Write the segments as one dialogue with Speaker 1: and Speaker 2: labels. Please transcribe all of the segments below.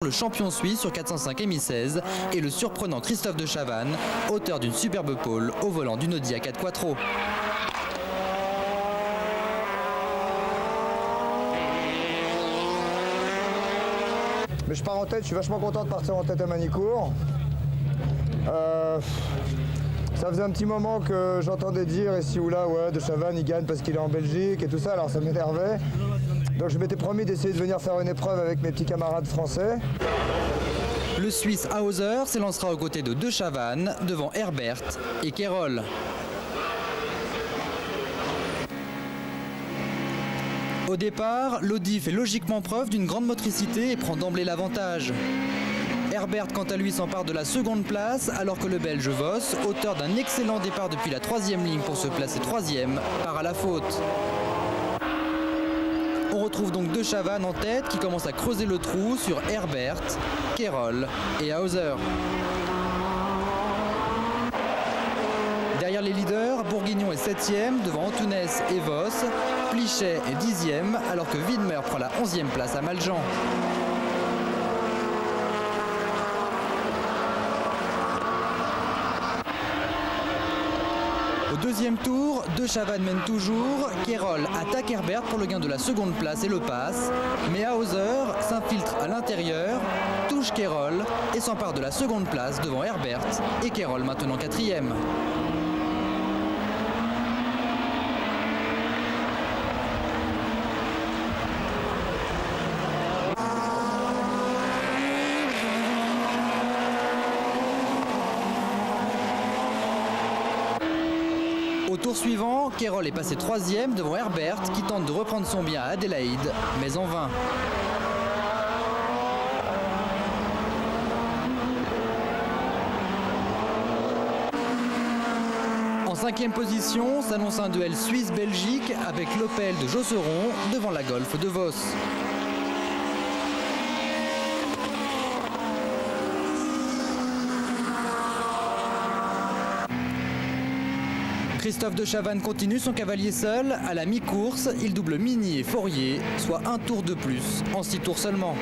Speaker 1: Le champion suisse sur 405 Mi-16 et le surprenant Christophe de Chavannes, auteur d'une superbe pole au volant d'une Audi A4 Quattro.
Speaker 2: Mais je pars en tête, je suis vachement content de partir en tête à Manicourt. Ça faisait un petit moment que j'entendais dire ici ou là, ouais, de Chavannes il gagne parce qu'il est en Belgique et tout ça, alors ça m'énervait. Donc je m'étais promis d'essayer de venir faire une épreuve avec mes petits camarades français.
Speaker 1: Le Suisse Hauser s'élancera aux côtés de De Chavannes devant Herbert et Kerol. Au départ, l'Audi fait logiquement preuve d'une grande motricité et prend d'emblée l'avantage. Herbert, quant à lui, s'empare de la seconde place, alors que le Belge Vos, auteur d'un excellent départ depuis la troisième ligne pour se placer troisième, part à la faute. On retrouve donc De Chavannes en tête qui commence à creuser le trou sur Herbert, Kerol et Hauser. Derrière les leaders, Bourguignon est 7e devant Antunes et Vos, Plichet est 10e alors que Widmer prend la 11e place à Maljean. Au deuxième tour, De Chavannes mène toujours, Kerol attaque Herbert pour le gain de la seconde place et le passe, mais Hauser s'infiltre à l'intérieur, touche Kerol et s'empare de la seconde place devant Herbert et Kerol maintenant 4e. Au tour suivant, Kerol est passé 3e devant Herbert qui tente de reprendre son bien à Adélaïde, mais en vain. En 5e position s'annonce un duel Suisse-Belgique avec l'Opel de Josseron devant la Golf de Vos. Christophe de Chavannes continue son cavalier seul. À la mi-course, il double Mini et Fourier, soit un tour de plus, en 6 tours seulement.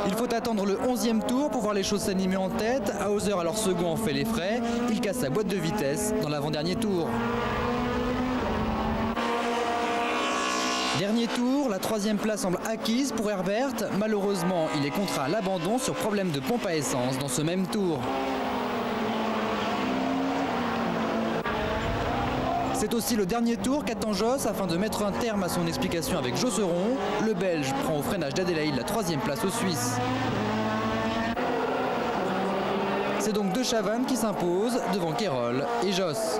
Speaker 1: Il faut attendre le 11e tour pour voir les choses s'animer en tête. Hauser, alors second, en fait les frais. Il casse sa boîte de vitesse dans l'avant-dernier tour. Dernier tour, la 3e place semble acquise pour Herbert. Malheureusement, il est contraint à l'abandon sur problème de pompe à essence dans ce même tour. C'est aussi le dernier tour qu'attend Joss afin de mettre un terme à son explication avec Josseron. Le Belge prend au freinage d'Adélaïde la 3e place aux Suisses. C'est donc De Chavannes qui s'impose devant Kerol et Joss.